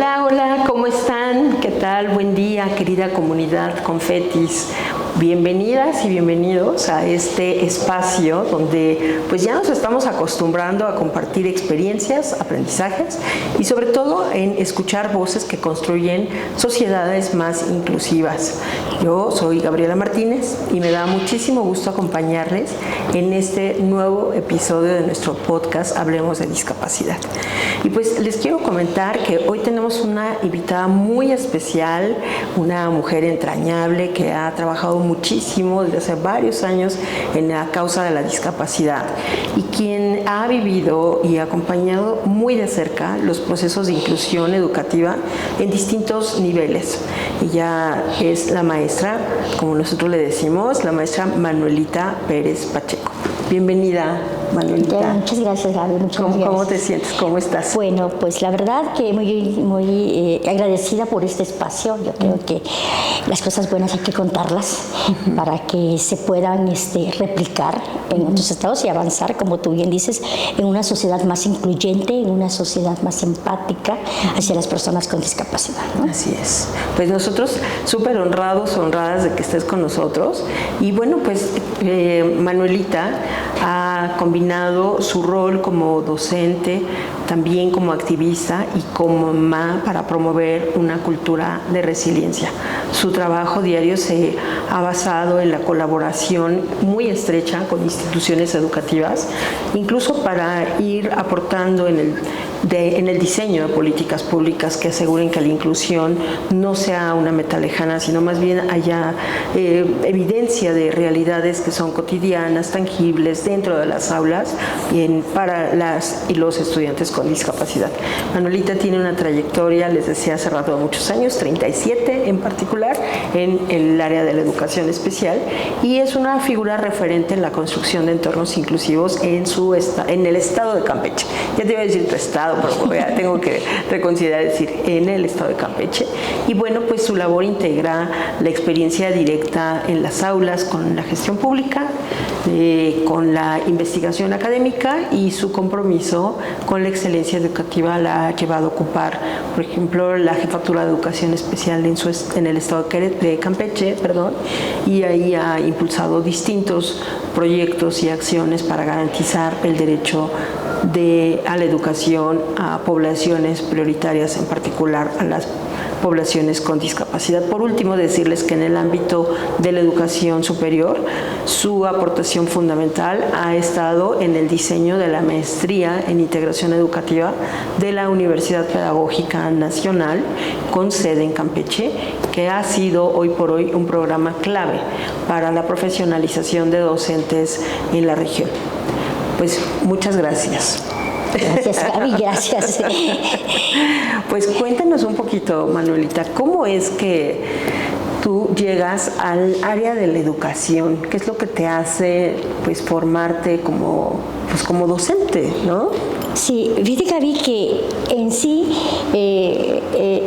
Hola, hola, ¿cómo están? ¿Qué tal? Buen día, querida comunidad Confetis. Bienvenidas y bienvenidos a este espacio donde pues ya nos estamos acostumbrando a compartir experiencias, aprendizajes y sobre todo en escuchar voces que construyen sociedades más inclusivas. Yo soy Gabriela Martínez y me da muchísimo gusto acompañarles en este nuevo episodio de nuestro podcast Hablemos de Discapacidad. Y pues les quiero comentar que hoy tenemos una invitada muy especial, una mujer entrañable que ha trabajado muchísimo desde hace varios años en la causa de la discapacidad y quien ha vivido y acompañado muy de cerca los procesos de inclusión educativa en distintos niveles. Ella es la maestra, como nosotros le decimos, la maestra Manuelita Pérez Pacheco. Bienvenida, Manuelita. Muchas gracias, Gaby. ¿Cómo te sientes? ¿Cómo estás? Bueno, pues la verdad que muy agradecida por este espacio. Yo creo que las cosas buenas hay que contarlas para que se puedan replicar en otros estados y avanzar, como tú bien dices, en una sociedad más incluyente, en una sociedad más empática hacia las personas con discapacidad, ¿no? Así es. Pues nosotros súper honradas de que estés con nosotros. Y bueno, pues Manuelita ha combinado su rol como docente, también como activista y como mamá para promover una cultura de resiliencia. Su trabajo diario se ha basado en la colaboración muy estrecha con instituciones educativas, incluso para ir aportando en el diseño de políticas públicas que aseguren que la inclusión no sea una meta lejana, sino más bien haya evidencia de realidades que son cotidianas, tangibles, dentro de las aulas para las y los estudiantes con discapacidad. Manuelita tiene una trayectoria, les decía hace rato, de muchos años, 37 en particular, en el área de la educación especial, y es una figura referente en la construcción de entornos inclusivos en el estado de Campeche. Ya te iba a decir tu estado, pero tengo que reconsiderar decir en el estado de Campeche. Y bueno, pues su labor integra la experiencia directa en las aulas con la gestión pública, con la investigación académica, y su compromiso con la excelencia educativa la ha llevado a ocupar, por ejemplo, la jefatura de educación especial en el estado de Campeche, y ahí ha impulsado distintos proyectos y acciones para garantizar el derecho a la educación a poblaciones prioritarias, en particular a las poblaciones con discapacidad. Por último, decirles que en el ámbito de la educación superior, su aportación fundamental ha estado en el diseño de la maestría en integración educativa de la Universidad Pedagógica Nacional, con sede en Campeche, que ha sido hoy por hoy un programa clave para la profesionalización de docentes en la región. Pues muchas gracias. Gracias, Gaby, gracias. Pues cuéntanos un poquito, Manuelita, ¿cómo es que tú llegas al área de la educación? ¿Qué es lo que te hace pues formarte como docente, no? Sí, fíjate, Gaby, que en sí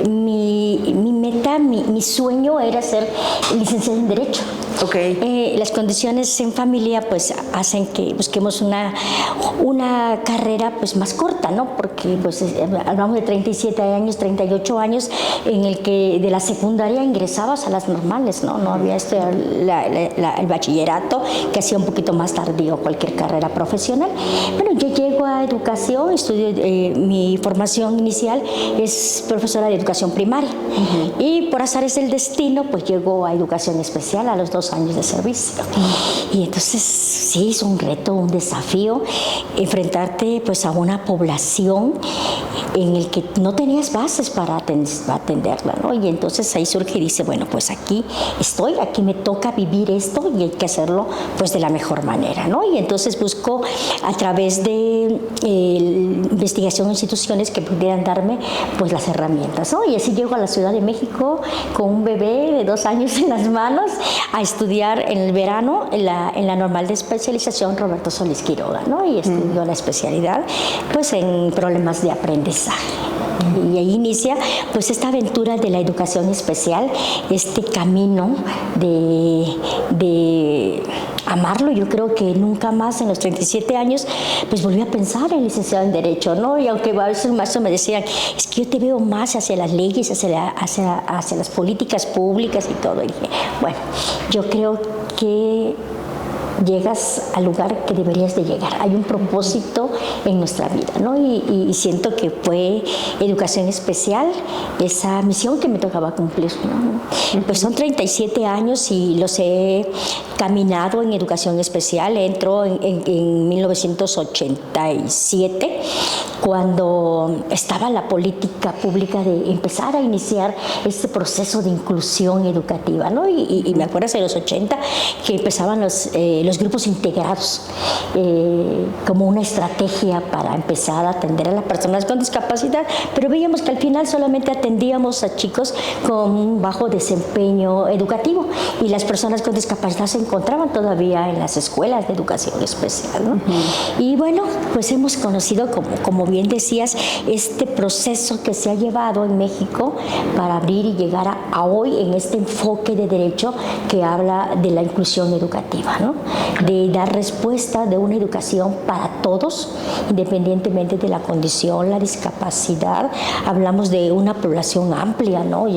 mi meta, mi sueño era ser licenciada en Derecho. Okay. Las condiciones en familia pues hacen que busquemos una carrera pues más corta, ¿no? Porque pues hablamos de 37 años, 38 años en el que de la secundaria ingresabas a las normales, ¿no? No había el bachillerato, que hacía un poquito más tardío cualquier carrera profesional. Bueno, yo llego a educación, estudio, mi formación inicial es profesora de educación primaria. Y por azares del destino pues llego a educación especial a los 2 años de servicio. Y entonces sí, es un reto, un desafío enfrentarte pues a una población en el que no tenías bases para atenderla, ¿no? Y entonces ahí surge y dice, bueno, pues aquí estoy, aquí me toca vivir esto y hay que hacerlo pues de la mejor manera, ¿no? Y entonces busco a través de investigación en instituciones que pudieran darme pues las herramientas, ¿no? Y así llego a la Ciudad de México con un bebé de 2 años en las manos a estudiar en el verano en la normal de especialización Roberto Solís Quiroga, ¿no? Y estudio la especialidad pues en problemas de aprendizaje. Y ahí inicia pues esta aventura de la educación especial, este camino de amarlo. Yo creo que nunca más en los 37 años pues volví a pensar en licenciado en Derecho, ¿no? Y aunque a veces maestros me decían, es que yo te veo más hacia las leyes, hacia las políticas públicas y todo. Y dije, bueno, yo creo que llegas al lugar que deberías de llegar. Hay un propósito en nuestra vida, ¿no? Y siento que fue educación especial esa misión que me tocaba cumplir, ¿no? Pues son 37 años y los he caminado en educación especial. Entro en 1987, cuando estaba la política pública de empezar a iniciar este proceso de inclusión educativa, ¿no? Y me acuerdo en los 80 que empezaban los grupos integrados como una estrategia para empezar a atender a las personas con discapacidad, pero veíamos que al final solamente atendíamos a chicos con un bajo desempeño educativo y las personas con discapacidad se encontraban todavía en las escuelas de educación especial, ¿no? Y bueno, pues hemos conocido, como bien decías, este proceso que se ha llevado en México para abrir y llegar a hoy en este enfoque de derecho que habla de la inclusión educativa, ¿no? De dar respuesta de una educación para todos, independientemente de la condición, la discapacidad. Hablamos de una población amplia, ¿no?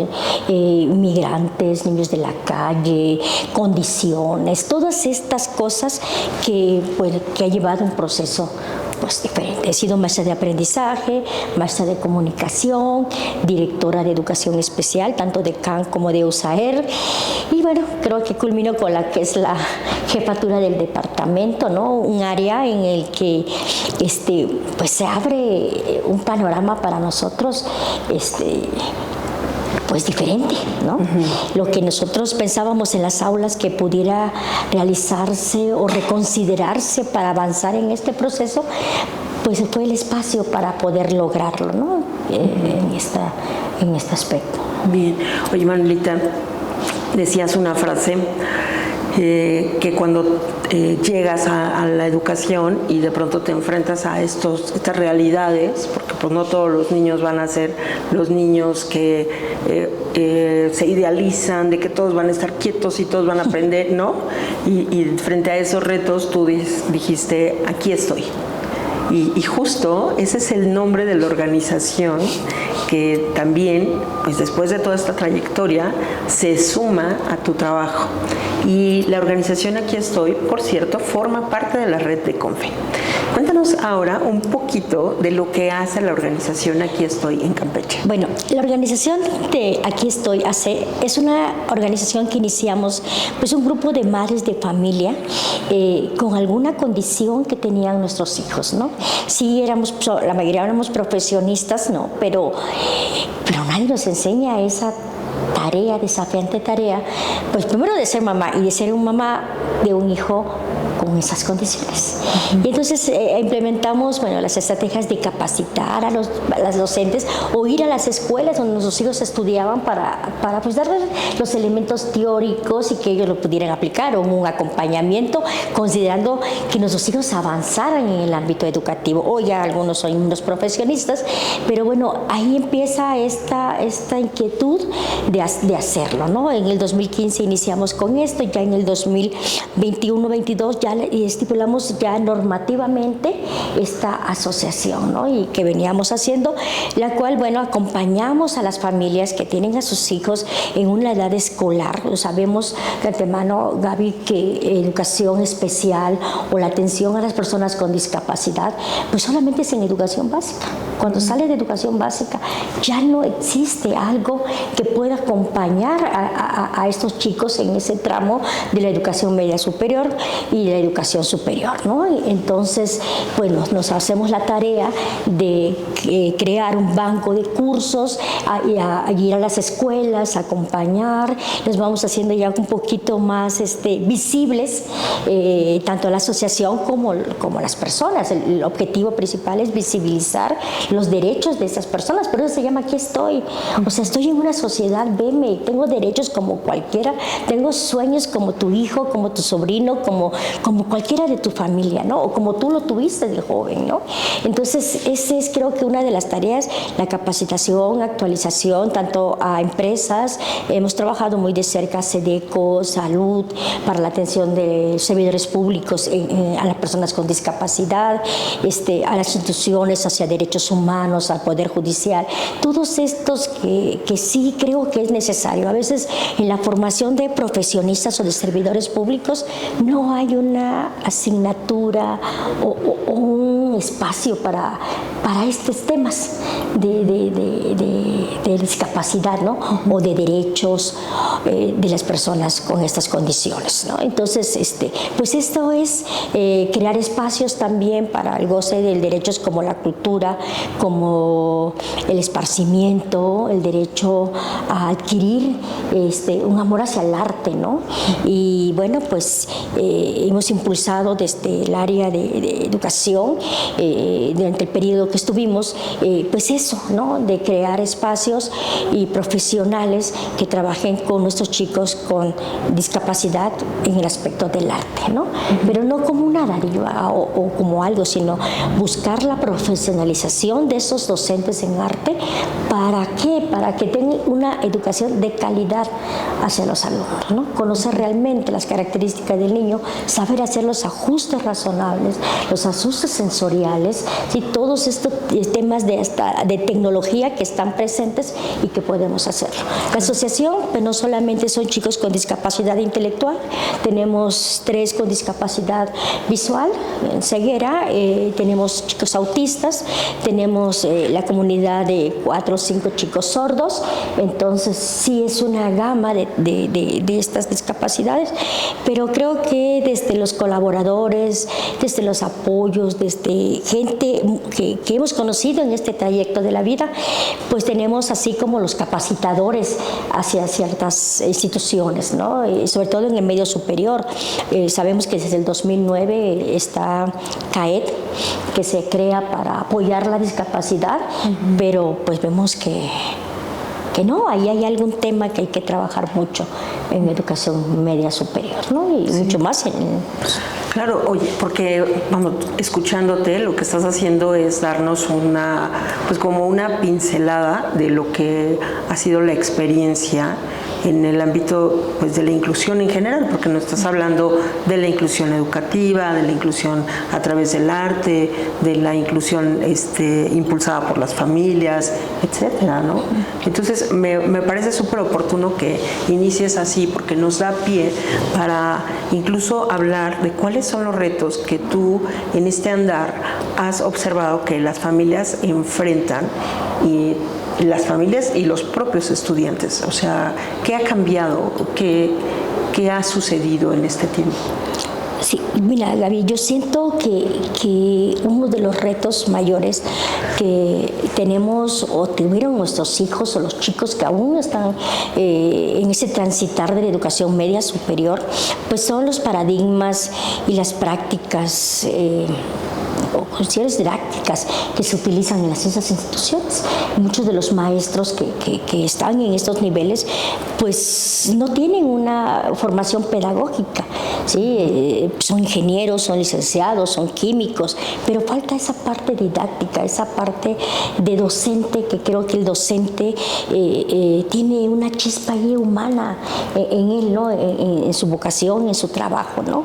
Migrantes, niños de la calle, condiciones, todas estas cosas que ha llevado un proceso pues diferente. He sido maestra de aprendizaje, maestra de comunicación, directora de educación especial, tanto de CAN como de USAER. Y bueno, creo que culmino con la que es la jefatura del departamento, ¿no? Un área en el que pues se abre un panorama para nosotros pues diferente, ¿no? Lo que nosotros pensábamos en las aulas que pudiera realizarse o reconsiderarse para avanzar en este proceso, pues fue el espacio para poder lograrlo, ¿no? En este aspecto. Bien. Oye, Manuelita, decías una frase que cuando llegas a la educación y de pronto te enfrentas a estas realidades, porque pues no todos los niños van a ser los niños que se idealizan, de que todos van a estar quietos y todos van a aprender, ¿no? Y frente a esos retos tú dijiste, aquí estoy. Y justo ese es el nombre de la organización que también, pues después de toda esta trayectoria, se suma a tu trabajo. Y la organización Aquí Estoy, por cierto, forma parte de la red de CONFE. Cuéntanos ahora un poquito de lo que hace la organización Aquí Estoy en Campeche. Bueno, la organización de Aquí Estoy es una organización que iniciamos, pues un grupo de madres de familia con alguna condición que tenían nuestros hijos, ¿no? Sí, la mayoría éramos profesionistas, ¿no? Pero nadie nos enseña esa tarea, desafiante tarea, pues primero de ser mamá y de ser un mamá de un hijo con esas condiciones. Y entonces implementamos las estrategias de capacitar a las docentes o ir a las escuelas donde nuestros hijos estudiaban para pues darles los elementos teóricos y que ellos lo pudieran aplicar, o un acompañamiento considerando que nuestros hijos avanzaran en el ámbito educativo. Hoy ya algunos son unos profesionistas, pero bueno, ahí empieza esta inquietud de hacerlo, ¿no? En el 2015 iniciamos con esto, ya en el 2021-22 ya estipulamos ya normativamente esta asociación, ¿no? Y que veníamos haciendo, la cual, acompañamos a las familias que tienen a sus hijos en una edad escolar. Lo sabemos de antemano, Gaby, que educación especial o la atención a las personas con discapacidad, pues solamente es en educación básica. Cuando sale de educación básica ya no existe algo que pueda acompañar a estos chicos en ese tramo de la educación media superior y la educación superior, ¿no? Entonces, nos hacemos la tarea de crear un banco de cursos, a ir a las escuelas, a acompañar, les vamos haciendo ya un poquito más visibles, tanto la asociación como las personas. El objetivo principal es visibilizar los derechos de esas personas, por eso se llama Aquí Estoy. O sea, estoy en una sociedad, tengo derechos como cualquiera, tengo sueños como tu hijo, como tu sobrino, como como cualquiera de tu familia, ¿no? O como tú lo tuviste de joven, ¿no? Entonces, esa es creo que una de las tareas, la capacitación, actualización, tanto a empresas, hemos trabajado muy de cerca, SEDECO, Salud, para la atención de servidores públicos a las personas con discapacidad, a las instituciones hacia derechos humanos, al Poder Judicial, todos estos que sí creo que es necesario. A veces en la formación de profesionistas o de servidores públicos no hay una asignatura o un espacio para estos temas de discapacidad, ¿no? O de derechos de las personas con estas condiciones, ¿no? Entonces, pues esto es crear espacios también para el goce de derechos como la cultura, como el esparcimiento, el derecho a adquirir un amor hacia el arte, ¿no? Y bueno, pues hemos impulsado desde el área de educación, durante el periodo que estuvimos, pues eso, ¿no? De crear espacios y profesionales que trabajen con nuestros chicos con discapacidad en el aspecto del arte, ¿no? Pero no como una deriva o como algo, sino buscar la profesionalización de esos docentes en arte. ¿Para qué? Para que tengan una educación de calidad hacia los alumnos, ¿no? Conocer realmente las características del niño, saber hacer los ajustes razonables, los ajustes sensoriales, ¿sí? Todos estos temas de tecnología que están presentes y que podemos hacerlo. La asociación, pues no solamente son chicos con discapacidad intelectual, tenemos 3 con discapacidad visual, ceguera, tenemos chicos autistas, tenemos la comunidad de 4 o 5 chicos sordos, entonces sí es una gama de estas discapacidades, pero creo que desde los colaboradores, desde los apoyos, desde gente que hemos conocido en este trayecto de la vida, pues tenemos así como los capacitadores hacia ciertas instituciones, ¿no? Sobre todo en el medio superior. Sabemos que desde el 2009 está CAED, que se crea para apoyar la discapacidad, pero pues vemos que no, ahí hay algún tema que hay que trabajar mucho en educación media superior, ¿no? Y mucho más Claro, oye, porque vamos, escuchándote, lo que estás haciendo es darnos pues como una pincelada de lo que ha sido la experiencia en el ámbito pues de la inclusión en general, porque no estás hablando de la inclusión educativa, de la inclusión a través del arte, de la inclusión impulsada por las familias, etcétera, ¿no? Entonces me parece súper oportuno que inicies así, porque nos da pie para incluso hablar de cuáles son los retos que tú en este andar has observado que las familias enfrentan, y las familias y los propios estudiantes. O sea, ¿qué ha cambiado? ¿Qué ha sucedido en este tiempo? Sí, mira, Gaby, yo siento que uno de los retos mayores que tenemos o tuvieron nuestros hijos o los chicos que aún están en ese transitar de la educación media superior, pues son los paradigmas y las prácticas o cuestiones didácticas que se utilizan en esas instituciones. Muchos de los maestros que están en estos niveles pues no tienen una formación pedagógica, ¿sí? Son ingenieros, son licenciados, son químicos, pero falta esa parte didáctica, esa parte de docente, que creo que el docente tiene una chispa ahí humana en él, ¿no? En su vocación, en su trabajo, ¿no?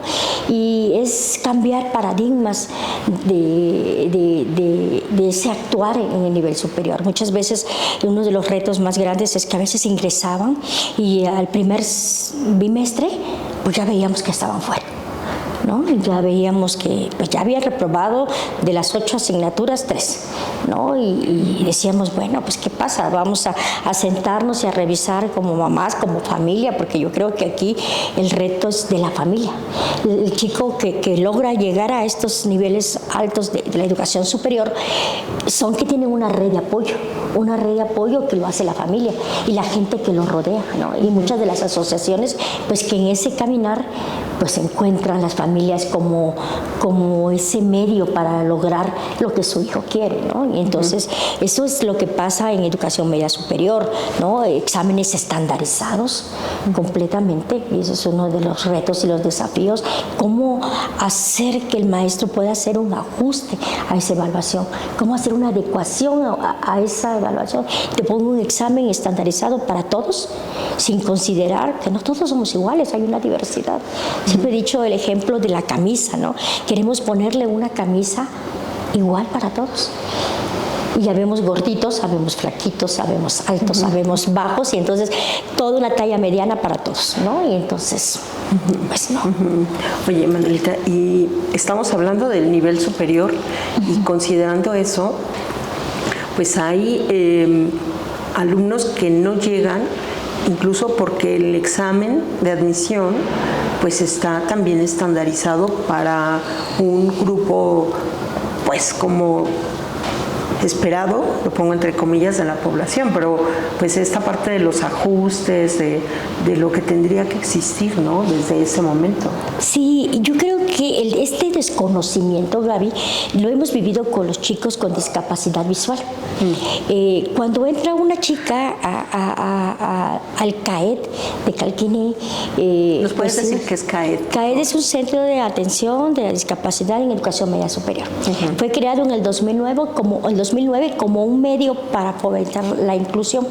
Y es cambiar paradigmas de ese actuar en el nivel superior. Muchas veces uno de los retos más grandes es que a veces ingresaban y al primer bimestre pues ya veíamos que estaban fuera, ¿no? Ya veíamos que pues ya había reprobado de las 8 asignaturas 3, ¿no? Y decíamos, bueno, pues ¿qué pasa? Vamos a sentarnos y a revisar como mamás, como familia, porque yo creo que aquí el reto es de la familia. El chico que logra llegar a estos niveles altos de la educación superior son que tienen una red de apoyo. una red de apoyo que lo hace la familia y la gente que lo rodea, ¿no? Y muchas de las asociaciones, pues que en ese caminar, pues encuentran las familias como ese medio para lograr lo que su hijo quiere, ¿no? Y entonces eso es lo que pasa en educación media superior, ¿no? Exámenes estandarizados completamente, y eso es uno de los retos y los desafíos, cómo hacer que el maestro pueda hacer un ajuste a esa evaluación, cómo hacer una adecuación a esa evaluación. Te pongo un examen estandarizado para todos, sin considerar que no todos somos iguales, hay una diversidad. Siempre he dicho el ejemplo de la camisa, ¿no? Queremos ponerle una camisa igual para todos. Y ya vemos gorditos, sabemos flaquitos, sabemos altos, sabemos bajos, y entonces toda una talla mediana para todos, ¿no? Y entonces, pues no. Oye, Manuelita, y estamos hablando del nivel superior, y considerando eso, pues hay alumnos que no llegan, incluso porque el examen de admisión pues está también estandarizado para un grupo, pues como esperado, lo pongo entre comillas, de la población, pero pues esta parte de los ajustes, de lo que tendría que existir, ¿no? Desde ese momento. Sí, yo creo que este desconocimiento, Gaby, lo hemos vivido con los chicos con discapacidad visual. Cuando entra una chica al CAED de Calquiní... ¿Nos puedes decir qué es CAED? CAED es un centro de atención de la discapacidad en educación media superior. Fue creado en el 2009 como un medio para fomentar la inclusión,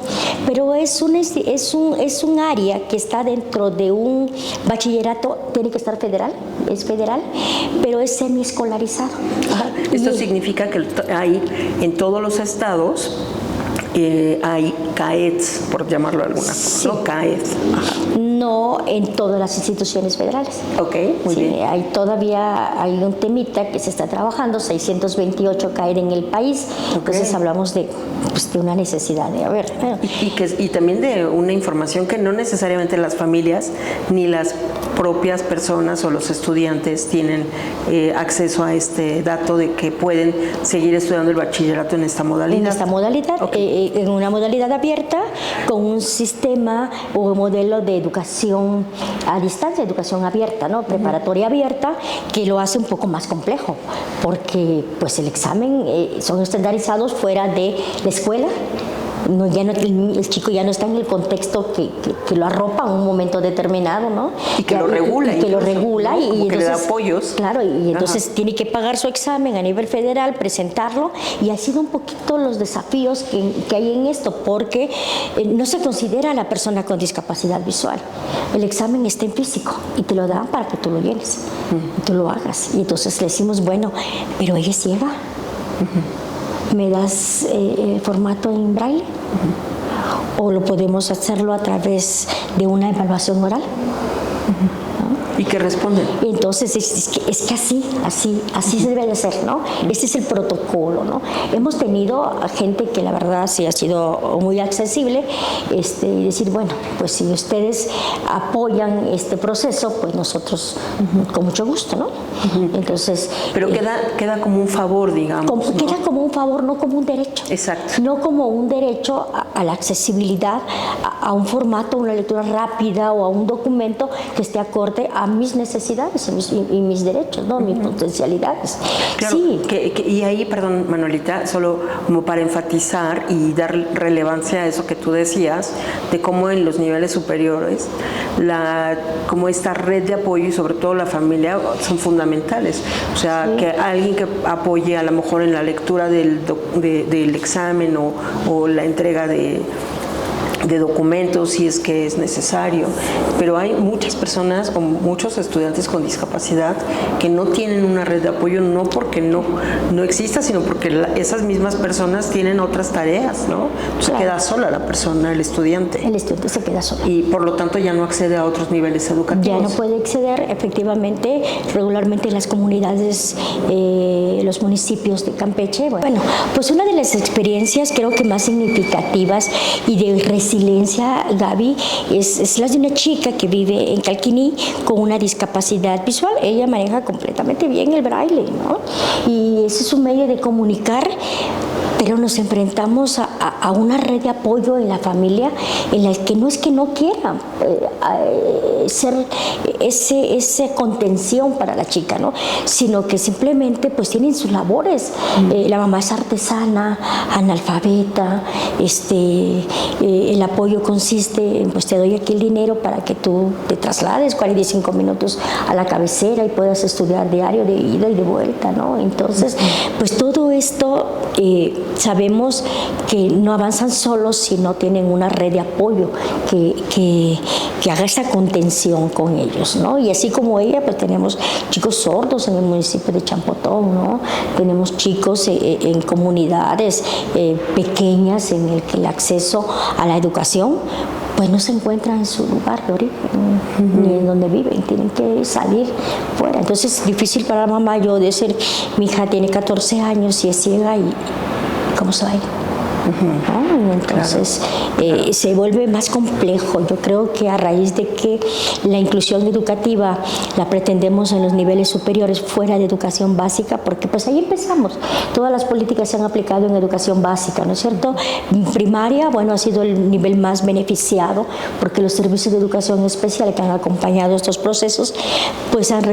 pero es un área que está dentro de un bachillerato, tiene que estar federal, es federal, pero es semiescolarizado. Esto significa que hay en todos los estados hay CAEDs, por llamarlo de alguna forma, ¿no? CAEDs. No en todas las instituciones federales. Ok, muy bien. Todavía hay un temita que se está trabajando, 628 CAED en el país, entonces hablamos de una necesidad de haber. Y también de una información que no necesariamente las familias ni las propias personas o los estudiantes tienen acceso a este dato de que pueden seguir estudiando el bachillerato en esta modalidad. En esta modalidad, en una modalidad abierta, con un sistema o modelo de educación a distancia, educación abierta, ¿no? Preparatoria abierta, que lo hace un poco más complejo, porque pues el examen son estandarizados fuera de la escuela. El chico ya no está en el contexto que lo arropa en un momento determinado, ¿no? Y que lo regula. Y que lo regula. ¿no? Y entonces, que le da apoyos. Claro, y entonces tiene que pagar su examen a nivel federal, presentarlo, y ha sido un poquito los desafíos que hay en esto, porque no se considera a la persona con discapacidad visual. El examen está en físico y te lo dan para que tú lo llenes, y tú lo hagas. Y entonces le decimos, bueno, pero ella es ciega. ¿Me das el formato en braille? ¿O lo podemos hacerlo a través de una evaluación oral? ¿Y qué responden? Entonces es que así se debe de hacer, ¿no? Ese es el protocolo, ¿no? Hemos tenido a gente que la verdad sí ha sido muy accesible, y decir, bueno, pues si ustedes apoyan este proceso, pues nosotros con mucho gusto, ¿no? Entonces, pero queda como un favor, digamos. Queda como un favor, no como un derecho. Exacto. No como un derecho a la accesibilidad, a un formato, a una lectura rápida o a un documento que esté acorde a mis necesidades y mis derechos, ¿no? Mis potencialidades. Claro, sí. Y ahí, perdón, Manuelita, solo como para enfatizar y dar relevancia a eso que tú decías, de cómo en los niveles superiores, como esta red de apoyo y sobre todo la familia son fundamentales. O sea, que alguien que apoye a lo mejor en la lectura del examen o la entrega de documentos si es que es necesario, pero hay muchas personas o muchos estudiantes con discapacidad que no tienen una red de apoyo, no porque no exista, sino porque esas mismas personas tienen otras tareas, ¿no? Se queda sola la persona, el estudiante. El estudiante se queda solo. Y por lo tanto ya no accede a otros niveles educativos. Ya no puede acceder, efectivamente, regularmente en las comunidades, los municipios de Campeche. Bueno, pues una de las experiencias creo que más significativas y de resiliencia, Gaby, es la de una chica que vive en Calquiní con una discapacidad visual. Ella maneja completamente bien el braille, ¿no? Y ese es un medio de comunicar pero nos enfrentamos a una red de apoyo en la familia en la que no es que no quieran ser esa contención para la chica, ¿no? Sino que simplemente pues tienen sus labores. La mamá es artesana, analfabeta, el apoyo consiste en pues te doy aquí el dinero para que tú te traslades 45 minutos a la cabecera y puedas estudiar diario de ida y de vuelta, ¿no? Entonces, pues todo esto sabemos que no avanzan solos si no tienen una red de apoyo que haga esa contención con ellos, ¿no? Y así como ella, pues tenemos chicos sordos en el municipio de Champotón, ¿no? Tenemos chicos en comunidades pequeñas en el que el acceso a la educación pues no se encuentra en su lugar de origen, ni en donde viven, tienen que salir fuera. Entonces es difícil para la mamá. Yo decir, mi hija tiene 14 años y es ciega y ¿cómo se va a ir? ¿No? Entonces se vuelve más complejo. Yo creo que a raíz de que la inclusión educativa la pretendemos en los niveles superiores fuera de educación básica, porque pues ahí empezamos. Todas las políticas se han aplicado en educación básica, ¿no es cierto? Primaria, bueno, ha sido el nivel más beneficiado porque los servicios de educación especial que han acompañado estos procesos pues han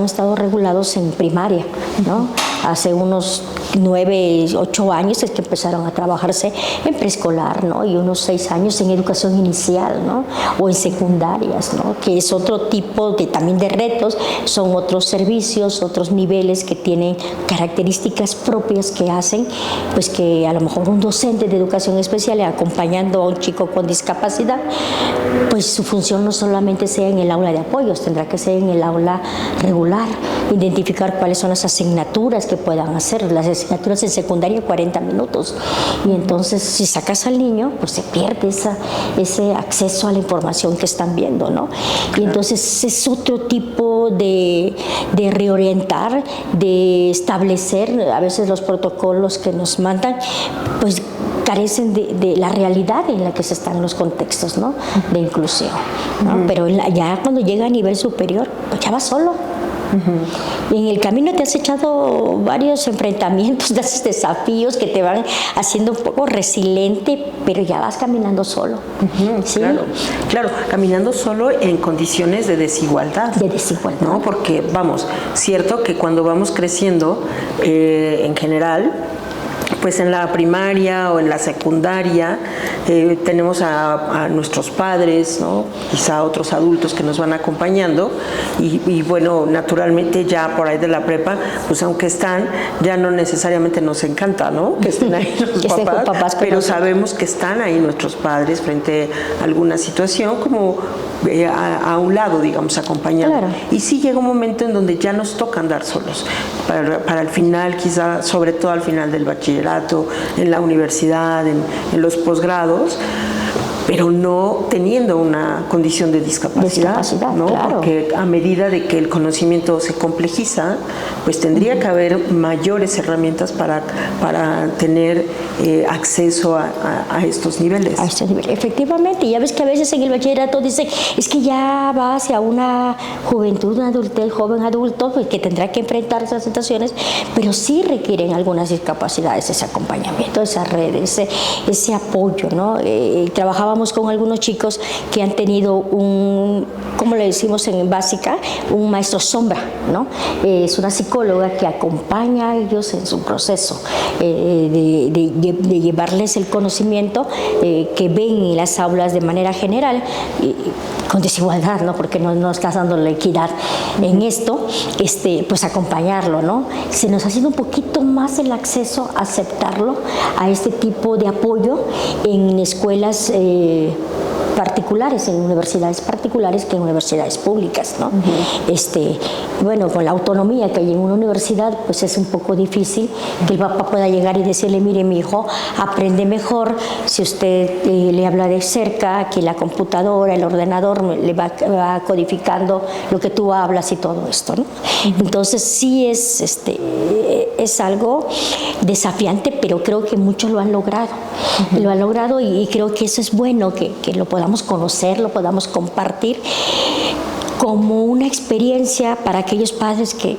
estado regulados en primaria, ¿no? Hace unos 9, 8 años es que empezaron a trabajarse en preescolar, ¿no? Y unos 6 años en educación inicial, ¿no? O en secundarias, ¿no? Que es otro tipo también de retos, son otros servicios, otros niveles que tienen características propias que hacen, pues que a lo mejor un docente de educación especial acompañando a un chico con discapacidad, pues su función no solamente sea en el aula de apoyos, tendrá que ser en el aula regular, identificar cuáles son las asignaturas que puedan hacer. Las asignaturas en secundaria 40 minutos y entonces si sacas al niño pues se pierde ese acceso a la información que están viendo, ¿no? Y entonces es otro tipo de reorientar, de establecer. A veces los protocolos que nos mandan pues carecen de la realidad en la que se están los contextos, ¿no? De inclusión, ¿no? Pero ya cuando llega a nivel superior pues ya va solo. Y en el camino te has echado varios enfrentamientos, desafíos que te van haciendo un poco resiliente, pero ya vas caminando solo. ¿Sí? Claro, caminando solo en condiciones de desigualdad. De desigualdad. ¿No? Porque, vamos, cierto que cuando vamos creciendo, en general, pues en la primaria o en la secundaria tenemos a nuestros padres, ¿no? Quizá otros adultos que nos van acompañando y bueno, naturalmente ya por ahí de la prepa, pues aunque están, ya no necesariamente nos encanta, ¿no? Que estén ahí nuestros papás, pero sabemos que están ahí nuestros padres frente a alguna situación como a un lado, digamos, acompañando. Claro. Y sí llega un momento en donde ya nos toca andar solos, para el final, quizá sobre todo al final del bachillerato, en la universidad, en los posgrados, pero no teniendo una condición de discapacidad, ¿no? Claro. Porque a medida de que el conocimiento se complejiza, pues tendría que haber mayores herramientas para tener acceso a estos niveles. A estos niveles, efectivamente. Y ya ves que a veces en el bachillerato dicen, es que ya va hacia una juventud, una adultez, joven adulto, pues que tendrá que enfrentar esas situaciones, pero sí requieren algunas discapacidades ese acompañamiento, esa red, ese apoyo, ¿no? Trabajábamos con algunos chicos que han tenido como le decimos en básica, un maestro sombra, ¿no? Es una psicóloga que acompaña a ellos en su proceso de llevarles el conocimiento que ven en las aulas de manera general, con desigualdad, ¿no? Porque no estás dando la equidad en esto, pues acompañarlo, ¿no? Se nos ha sido un poquito más el acceso a aceptarlo, a este tipo de apoyo en escuelas particulares, en universidades particulares que en universidades públicas, ¿no? Bueno, con la autonomía que hay en una universidad, pues es un poco difícil que el papá pueda llegar y decirle, mire, mi hijo aprende mejor si usted le habla de cerca, que la computadora, el ordenador le va codificando lo que tú hablas y todo esto, ¿no? Entonces sí es algo desafiante, pero creo que muchos lo han logrado. Lo han logrado y creo que eso es bueno, que lo podamos conocer, lo podamos compartir como una experiencia para aquellos padres que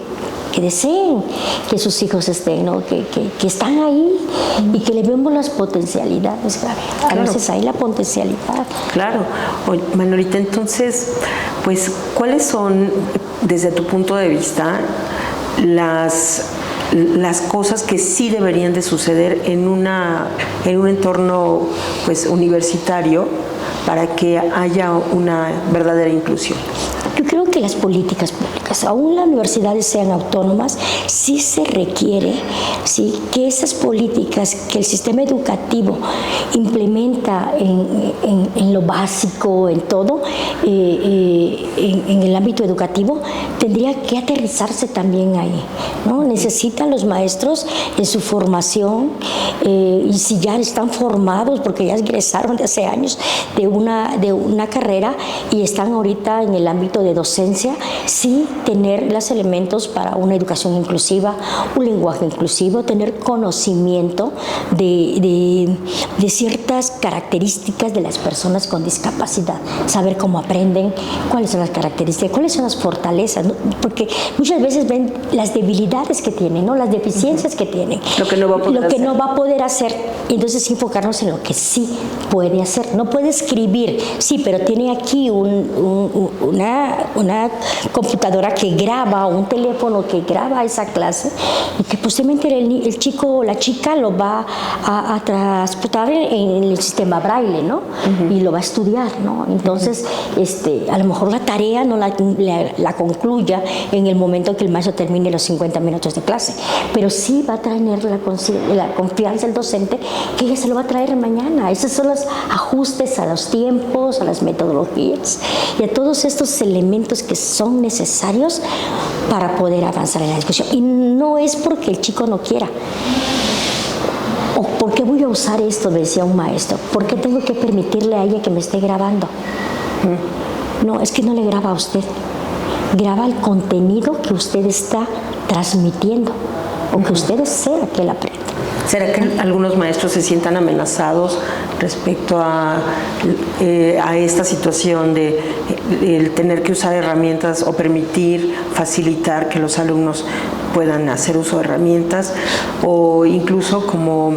que deseen que sus hijos estén, ¿no? que están ahí y que le vemos las potencialidades, Gaby. A veces hay la potencialidad. Claro. Oye, Manolita, entonces, pues, ¿cuáles son, desde tu punto de vista, las cosas que sí deberían de suceder en un entorno, pues, universitario para que haya una verdadera inclusión? Yo creo que las políticas públicas, aún las universidades sean autónomas, sí se requiere, ¿sí?, que esas políticas que el sistema educativo implementa en lo básico, en todo, en el ámbito educativo, tendría que aterrizarse también ahí, ¿no? Necesitan los maestros en su formación, y si ya están formados, porque ya egresaron de hace años de una carrera y están ahorita en el ámbito de docencia, sí tener los elementos para una educación inclusiva, un lenguaje inclusivo, tener conocimiento de ciertas características de las personas con discapacidad, saber cómo aprenden, cuáles son las características, cuáles son las fortalezas, ¿no? Porque muchas veces ven las debilidades que tienen, ¿no?, las deficiencias que tienen, lo que no va a poder hacer. Entonces enfocarnos en lo que sí puede hacer. No puede escribir, sí, pero tiene aquí una computadora que graba, un teléfono que graba esa clase, y que posiblemente el chico o la chica lo va a transportar en el sistema braille, ¿no? Y lo va a estudiar, ¿no? Entonces, a lo mejor la tarea no la concluya en el momento que el maestro termine los 50 minutos de clase, pero sí va a tener la confianza del docente que ella se lo va a traer mañana. Esos son los ajustes a los tiempos, a las metodologías y a todos estos elementos que son necesarios para poder avanzar en la discusión. Y no es porque el chico no quiera. ¿O por qué voy a usar esto?, decía un maestro. ¿Por qué tengo que permitirle a ella que me esté grabando? No, es que no le graba a usted. Graba el contenido que usted está transmitiendo o que usted desea que él aprenda. ¿Será que algunos maestros se sientan amenazados respecto a esta situación de el tener que usar herramientas o permitir, facilitar que los alumnos puedan hacer uso de herramientas, o incluso como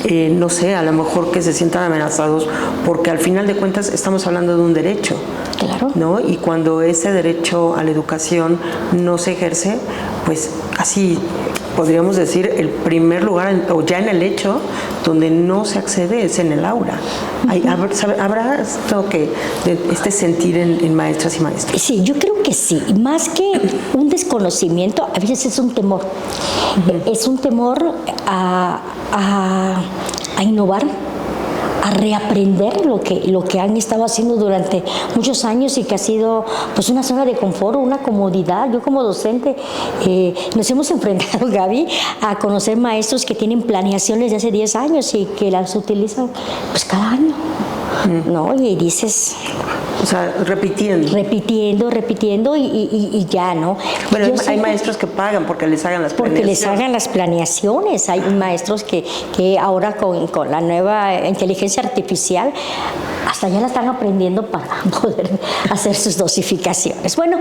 no sé, a lo mejor que se sientan amenazados porque al final de cuentas estamos hablando de un derecho? Claro. ¿No? Y cuando ese derecho a la educación no se ejerce, pues casi podríamos decir el primer lugar, o ya en el hecho, donde no se accede es en el aula. ¿Habrá este sentir en maestras y maestros? Sí, yo creo que sí. Más que un desconocimiento, a veces es un temor. Es un temor a innovar, a reaprender lo que han estado haciendo durante muchos años y que ha sido pues una zona de confort, una comodidad. Yo como docente nos hemos enfrentado, Gaby, a conocer maestros que tienen planeaciones de hace 10 años y que las utilizan pues cada año, ¿no? Y dices... O sea, repitiendo y ya, ¿no? Bueno, hay maestros que pagan porque les hagan las planeaciones. Porque les hagan las planeaciones. Hay maestros que ahora con la nueva inteligencia artificial hasta ya la están aprendiendo para poder hacer sus dosificaciones. Bueno,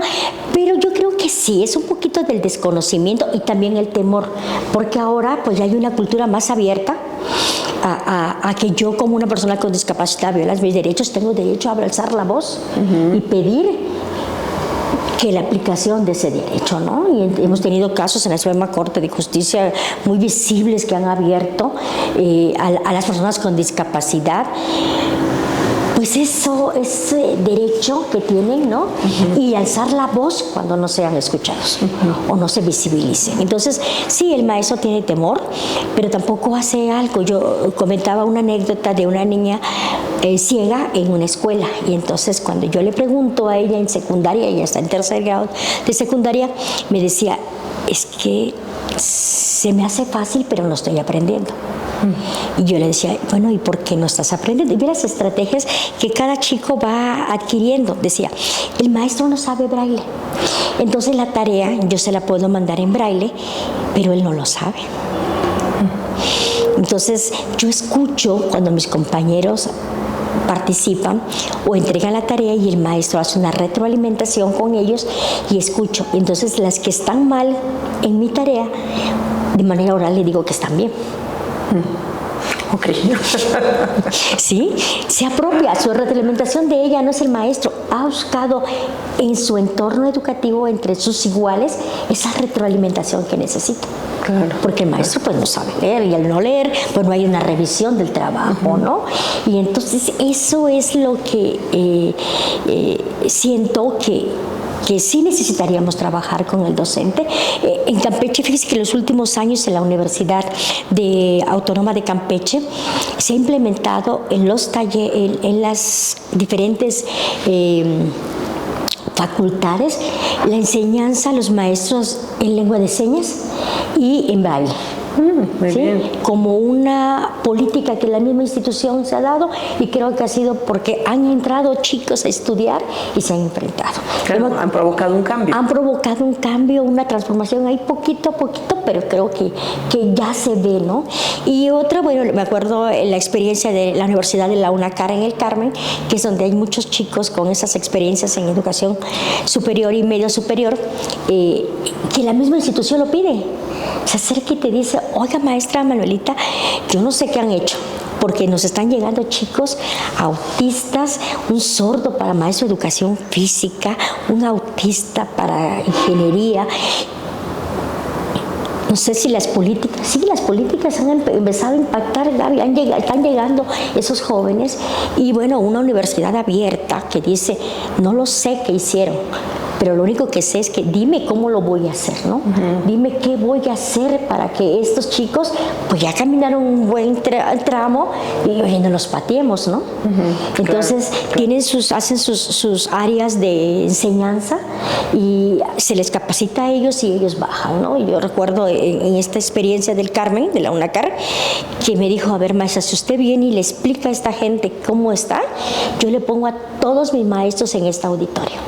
pero yo creo que sí, es un poquito del desconocimiento y también el temor, porque ahora pues ya hay una cultura más abierta a que yo como una persona con discapacidad viola mis derechos, tengo derecho a alzar la voz y pedir que la aplicación de ese derecho, ¿no? Y hemos tenido casos en la Suprema Corte de Justicia muy visibles que han abierto a las personas con discapacidad pues eso, ese derecho que tienen, ¿no? Y alzar la voz cuando no sean escuchados o no se visibilicen. Entonces, sí, el maestro tiene temor, pero tampoco hace algo. Yo comentaba una anécdota de una niña ciega en una escuela, y entonces cuando yo le pregunto a ella en secundaria, ella está en tercer grado de secundaria, me decía, es que se me hace fácil, pero no estoy aprendiendo. Y yo le decía, bueno, ¿y por qué no estás aprendiendo? Y ve las estrategias que cada chico va adquiriendo. Decía, el maestro no sabe braille, entonces la tarea yo se la puedo mandar en braille, pero él no lo sabe. Entonces yo escucho cuando mis compañeros participan o entregan la tarea y el maestro hace una retroalimentación con ellos y escucho. Entonces las que están mal en mi tarea, de manera oral le digo que están bien. Ok. Sí, se apropia, su retroalimentación de ella no es el maestro, ha buscado en su entorno educativo, entre sus iguales, esa retroalimentación que necesita. Claro. Porque el maestro pues no sabe leer y al no leer pues no hay una revisión del trabajo, ¿no? Y entonces eso es lo que siento que sí necesitaríamos trabajar con el docente. En Campeche, fíjese que en los últimos años en la Universidad Autónoma de Campeche se ha implementado en los talleres, en las diferentes facultades, la enseñanza a los maestros en lengua de señas y en braille. Muy ¿sí? bien. Como una política que la misma institución se ha dado, y creo que ha sido porque han entrado chicos a estudiar y se han enfrentado. Claro, han provocado un cambio. Han provocado un cambio, una transformación ahí poquito a poquito, pero creo que ya se ve, ¿no? Y otra, bueno, me acuerdo en la experiencia de la Universidad de la UNACAR en el Carmen, que es donde hay muchos chicos con esas experiencias en educación superior y medio superior, que la misma institución lo pide. Se acerca y te dice: oiga, maestra Manuelita, yo no sé qué han hecho, porque nos están llegando chicos autistas, un sordo para maestro de educación física, un autista para ingeniería. No sé si las políticas han empezado a impactar, Gaby, están llegando esos jóvenes, y bueno, una universidad abierta que dice: no lo sé qué hicieron, pero lo único que sé es que dime cómo lo voy a hacer, ¿no? Dime qué voy a hacer para que estos chicos pues ya caminaron un buen tramo y oye, no los pateemos, ¿no? Entonces claro. Hacen sus áreas de enseñanza y se les capacita a ellos y ellos bajan, ¿no? Yo recuerdo en esta experiencia del Carmen, de la UNACAR, que me dijo: a ver, maestra, si usted viene y le explica a esta gente cómo está, yo le pongo a todos mis maestros en este auditorio.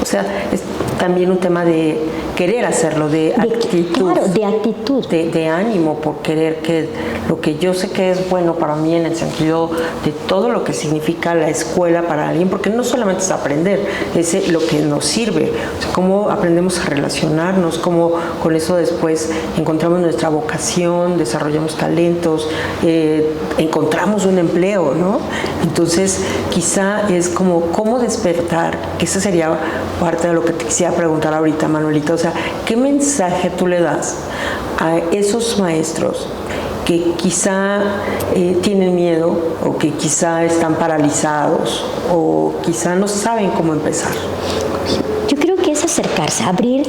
O sea, es también un tema de querer hacerlo, de actitud. Claro, de actitud. De ánimo por querer que lo que yo sé que es bueno para mí, en el sentido de todo lo que significa la escuela para alguien, porque no solamente es aprender, es lo que nos sirve, o sea, cómo aprendemos a relacionarnos, cómo con eso después encontramos nuestra vocación, desarrollamos talentos, encontramos un empleo, ¿no? Entonces, quizá es como cómo despertar, que esa sería parte de lo que te quisiera preguntar ahorita, Manuelita. O sea, ¿qué mensaje tú le das a esos maestros que quizá tienen miedo, o que quizá están paralizados, o quizá no saben cómo empezar? Yo creo que es acercarse, abrir,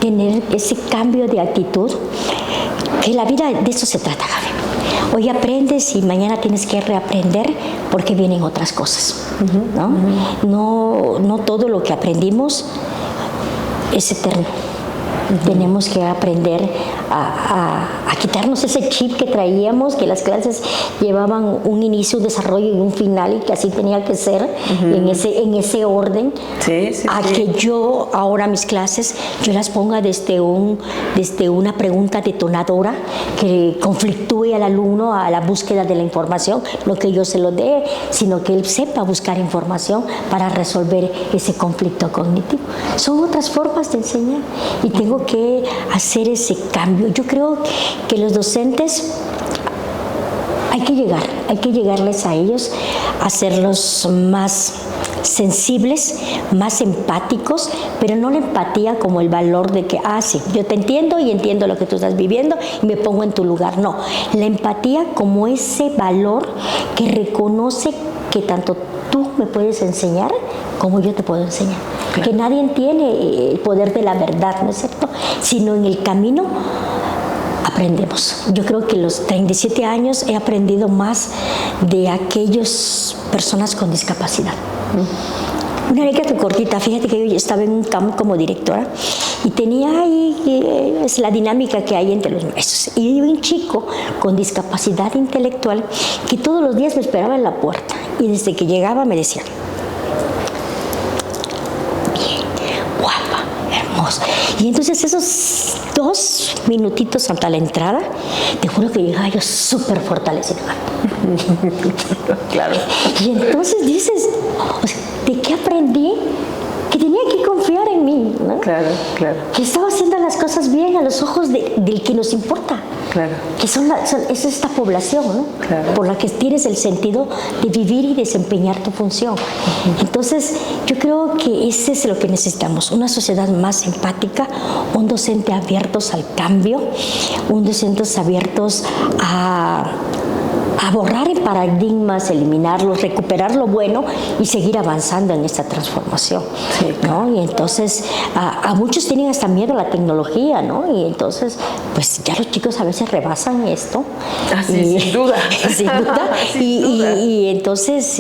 tener ese cambio de actitud, que la vida de eso se trata, Gaby. Hoy aprendes y mañana tienes que reaprender porque vienen otras cosas, ¿no? No todo lo que aprendimos es eterno. Tenemos que aprender a quitarnos ese chip que traíamos, que las clases llevaban un inicio, un desarrollo y un final, y que así tenía que ser, en ese orden. Que yo ahora mis clases yo las ponga desde una pregunta detonadora que conflictúe al alumno a la búsqueda de la información, no que yo se lo dé, sino que él sepa buscar información para resolver ese conflicto cognitivo. Son otras formas de enseñar y tengo que hacer ese cambio. Yo creo que los docentes hay que llegarles a ellos, hacerlos más sensibles, más empáticos, pero no la empatía como el valor de que, sí, yo te entiendo y entiendo lo que tú estás viviendo y me pongo en tu lugar. No, la empatía como ese valor que reconoce que tanto tú me puedes enseñar como yo te puedo enseñar. Claro. Que nadie tiene el poder de la verdad, ¿no es cierto? Sino en el camino aprendemos. Yo creo que los 37 años he aprendido más de aquellas personas con discapacidad. Una anécdota cortita, fíjate que yo estaba en un campo como directora y tenía ahí, es la dinámica que hay entre los maestros. Y había un chico con discapacidad intelectual que todos los días me esperaba en la puerta y desde que llegaba me decía: bien, guapa, hermosa. Y entonces esos 2 minutitos hasta la entrada, te juro que llegaba yo súper fortalecida. Claro. Y entonces dices, o sea, ¿de qué aprendí? Que tenía que confiar en mí, ¿no? Claro, claro. Que estaba haciendo las cosas bien a los ojos del que nos importa. Claro. Que es esta población, ¿no? Claro. Por la que tienes el sentido de vivir y desempeñar tu función. Entonces, yo creo que ese es lo que necesitamos, una sociedad más empática, un docente abiertos al cambio, un docentes abiertos a borrar en paradigmas, eliminarlos, recuperar lo bueno y seguir avanzando en esta transformación, sí, claro. ¿no? Y entonces a muchos tienen hasta miedo a la tecnología, ¿no? Y entonces pues ya los chicos a veces rebasan esto. Sí, sin duda. Sin duda. Sin duda. Y entonces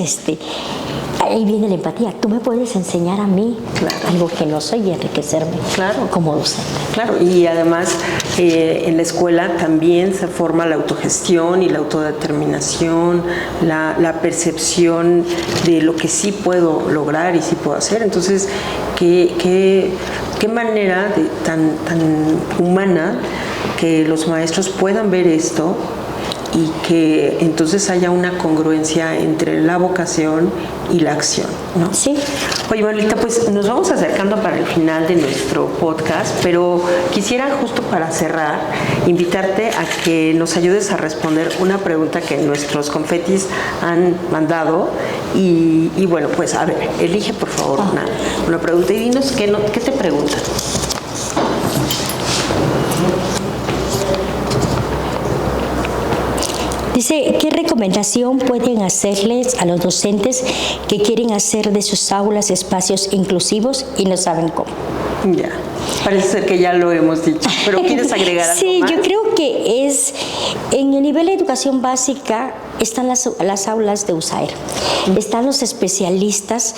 ahí viene la empatía. Tú me puedes enseñar a mí, claro, algo que no soy y enriquecerme, claro, como docente. Claro, y además en la escuela también se forma la autogestión y la autodeterminación, la percepción de lo que sí puedo lograr y sí puedo hacer. Entonces, qué manera tan humana que los maestros puedan ver esto y que entonces haya una congruencia entre la vocación y la acción, ¿no? Sí. Oye, Manuelita, pues nos vamos acercando para el final de nuestro podcast, pero quisiera justo para cerrar invitarte a que nos ayudes a responder una pregunta que nuestros confetis han mandado y bueno, pues a ver, elige por favor una pregunta y dinos qué te preguntan. Dice, ¿qué recomendación pueden hacerles a los docentes que quieren hacer de sus aulas espacios inclusivos y no saben cómo? Ya, parece ser que ya lo hemos dicho, pero ¿quieres agregar algo Sí, más? yo creo que en el nivel de educación básica están las aulas de USAER, están los especialistas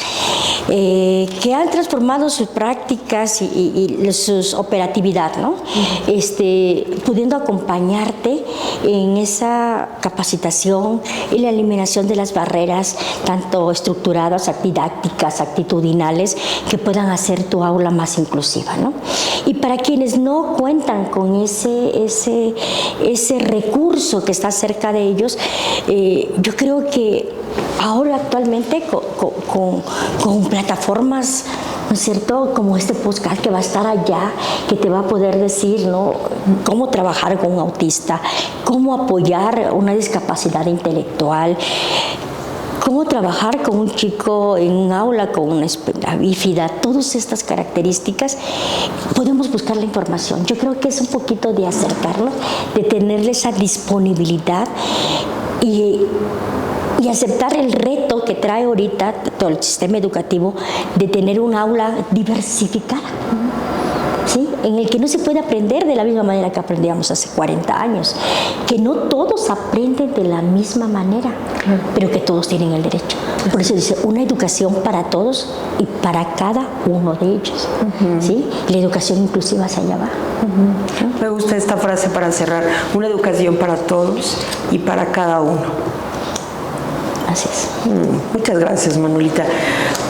que han transformado sus prácticas y su operatividad, ¿no? Pudiendo acompañarte en esa capacitación y la eliminación de las barreras, tanto estructuradas, didácticas, actitudinales, que puedan hacer tu aula más inclusiva, ¿no? Y para quienes no cuentan con ese recurso que está cerca de ellos, yo creo que ahora actualmente con plataformas, ¿no es cierto?, como este podcast que va a estar allá, que te va a poder decir, ¿no?, cómo trabajar con un autista, cómo apoyar una discapacidad intelectual, cómo trabajar con un chico en un aula con una espina bífida, todas estas características, podemos buscar la información. Yo creo que es un poquito de acercarnos, de tenerle esa disponibilidad y aceptar el reto que trae ahorita todo el sistema educativo de tener un aula diversificada, ¿sí?, en el que no se puede aprender de la misma manera que aprendíamos hace 40 años, que no todos aprenden de la misma manera, pero que todos tienen el derecho. Por eso dice, una educación para todos y para cada uno de ellos, ¿sí? La educación inclusiva hacia allá va. Me gusta esta frase para cerrar, una educación para todos y para cada uno. Así es. Muchas gracias, Manuelita.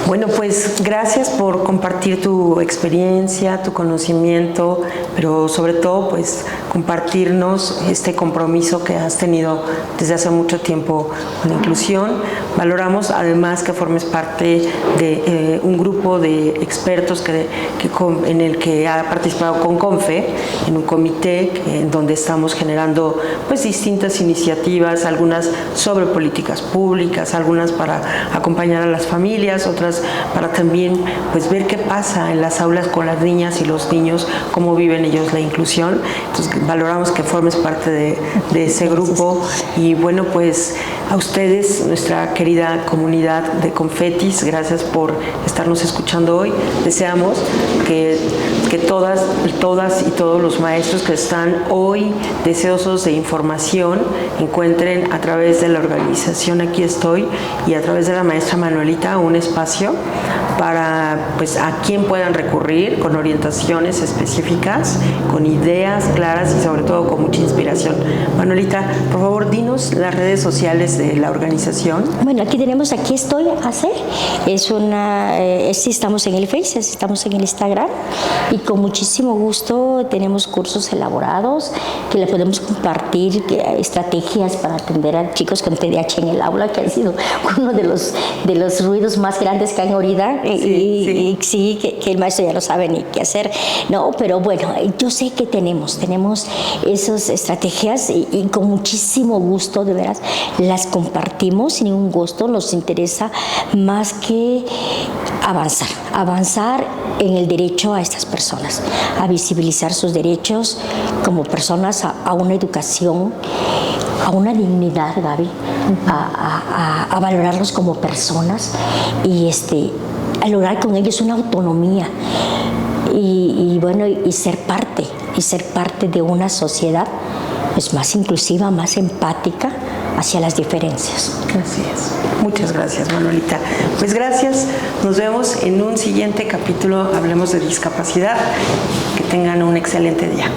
Bueno, pues gracias por compartir tu experiencia, tu conocimiento, pero sobre todo pues compartirnos este compromiso que has tenido desde hace mucho tiempo con la inclusión. Valoramos además que formes parte de un grupo de expertos en el que ha participado con CONFE, en un comité en donde estamos generando pues distintas iniciativas, algunas sobre políticas públicas, algunas para acompañar a las familias, otras para también pues ver qué pasa en las aulas con las niñas y los niños, cómo viven ellos la inclusión. Entonces valoramos que formes parte de ese grupo y bueno, pues a ustedes, nuestra querida comunidad de Confetis, gracias por estarnos escuchando hoy. Deseamos que todas y todos los maestros que están hoy deseosos de información encuentren a través de la organización Aquí Estoy Estoy y a través de la maestra Manuelita un espacio para pues a quien puedan recurrir con orientaciones específicas, con ideas claras y sobre todo con mucha inspiración. Manuelita, por favor, dinos las redes sociales de la organización. Bueno, aquí estoy, AC, sí, estamos en el Face, estamos en el Instagram y con muchísimo gusto tenemos cursos elaborados que le podemos compartir, estrategias para atender a chicos con TDAH en el aula, que ha sido uno de los ruidos más grandes que han ahorita. Sí, que el maestro ya no sabe ni qué hacer, no, pero bueno, yo sé que tenemos esas estrategias y con muchísimo gusto, de veras, las compartimos sin ningún gusto. Nos interesa más que avanzar en el derecho a estas personas, a visibilizar sus derechos como personas, a una educación, a una dignidad, Gaby, a valorarlos como personas y a lograr con ellos una autonomía y ser parte de una sociedad pues más inclusiva, más empática hacia las diferencias. Así es. Muchas gracias, Manuelita. Pues gracias. Nos vemos en un siguiente capítulo. Hablemos de discapacidad. Que tengan un excelente día.